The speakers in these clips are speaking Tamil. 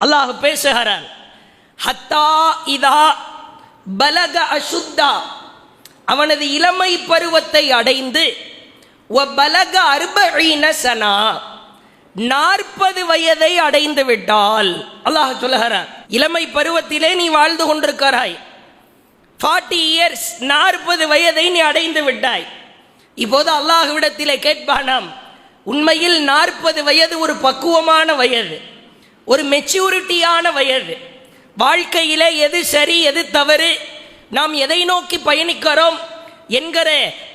அல்லாஹ் பேசுகிறான், ஹத்தா இதா பலக அசுத்தா, அவனது இளமை பருவத்தை அடைந்து வ பலக அர்பஈன சனா, 40 வயதை அடைந்து விட்டால். அல்லாஹ் சொல்லுகிறான், இளமை பருவத்திலே நீ வாழ்ந்து கொண்டிருக்கிறாய், 40 இயர்ஸ், 40 வயதை நீ அடைந்து விட்டாய். இப்போது அல்லாஹ்விடத்திலே கேட்பானாம், உண்மையில் 40 வயது ஒரு பக்குவமான வயது, ஒரு மெச்சூரிட்டியான வயது. வாழ்க்கையிலே எது சரி எது தவறு, நாம் எதை நோக்கி பயணிக்கிறோம் என்கிற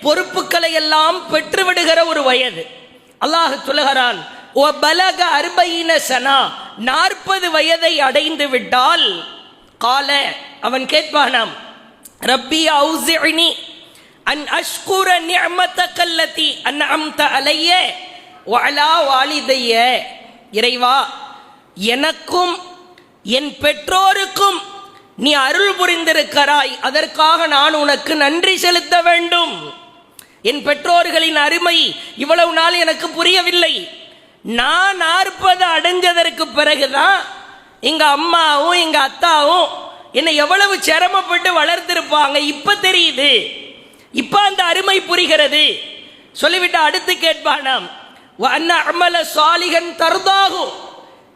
பொறுப்புகளை எல்லாம் பெற்றுவிடுகிற ஒரு வயது. அல்லாஹ் சொல்லுகிறான், ஓ பலக அர்பஈன சனா, 40 வயதை அடைந்து விட்டால், கால, அவன் கேட்பானாம், ரப்பி அவுஸிஅனி அன் அஷ்குர நிஅமதக அல்லதி அன்அம்த அலைய வ அலா வாலிதைய, இறைவா, எனக்கும் என் பெற்றோருக்கும் நீ அருள் புரிந்திருக்கிறாய், அதற்காக நான் உனக்கு நன்றி செலுத்த வேண்டும். என் பெற்றோர்களின் அருமை இவ்வளவு நாள் எனக்கு புரியவில்லை. நான் 40 அடைஞ்சதற்கு பிறகுதான் எங்க அம்மாவும் எங்க அத்தாவும் என்னை எவ்வளவு சிரமப்பட்டு வளர்த்திருப்பாங்க இப்ப தெரியுது, இப்ப அந்த அருமை புரிகிறது. சொல்லிவிட்டு அடுத்து கேட்பானாம், வ அன்ன அமல சாலிஹன் தர்தாகும்,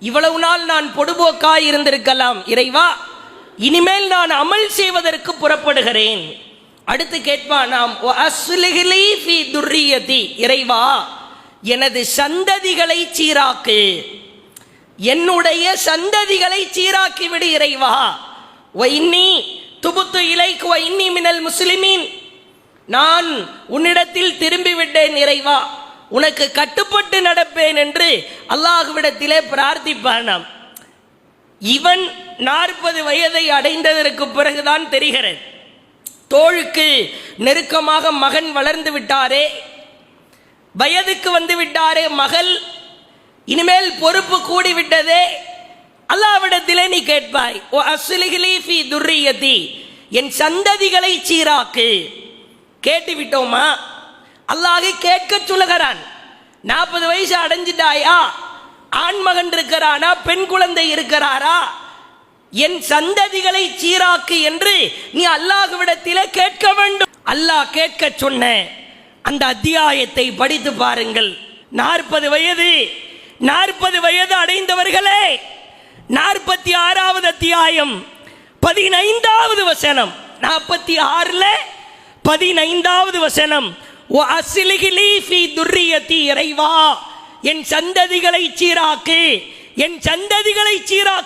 இவ்வளவு நாள் நான் பொடுபோக்காய் இருந்திருக்கலாம், இறைவா, இனிமேல் நான் அமல் செய்வதற்கு புறப்படுகிறேன். அடுத்து கேட்பானாம், வ அஸ்லிஹ் லீ ஃபீ துர்ரியதி, இறைவா, எனது சந்ததிகளை சீராக்கு, என்னுடைய சந்ததிகளை சீராக்கி விடு இறைவா. வ இன்னி துபுத்து இலைக் வ இன்னி மினல் முஸ்லிமீன், நான் உன்னிடத்தில் திரும்பி விட்டேன் இறைவா, உனக்கு கட்டுப்பட்டு நடப்பேன் என்று அல்லாஹ்விடத்திலே பிரார்த்திப்பானாம். இவன் 40 வயதை அடைந்ததற்கு பிறகுதான் தெரிகிறது, தோளுக்கு நெருக்கமாக மகன் வளர்ந்து விட்டாரே, வயதுக்கு வந்து விட்டாரே மகள், இனிமேல் பொறுப்பு கூடிவிட்டதே. அல்லாஹ்விடத்திலே நீ கேட்பாய், ஓ அஸ்லிஹ் லீ ஃபீ துர்ரியதி, என் சந்ததிகளை சீராக்கு. கேட்டு விட்டோமா? அல்லாஹ் கேட்க சொல்லுகிறான். 40 வயசு அடைஞ்சிட்டாயா, ஆண்மகன் இருக்கிறானா, பெண் குழந்தை இருக்கிறாரா, என் சந்ததிகளை சீராக்கு என்று நீ அல்லாஹ்விடத்திலே கேட்க வேண்டும். அல்லாஹ் கேட்க சொன்ன அந்த அத்தியாயத்தை படித்து பாருங்கள். 40 வயது அடைந்தவர்களே, 46வது அத்தியாயம் 15வது வசனம், 46ல 15வது வசனம், வ அஸ்லிஹ் லீ ஃபீ துர்ரியதி, இறைவா, என் சந்ததிகளை சீராக்கு, என் சந்ததிகளை சீராக்கு.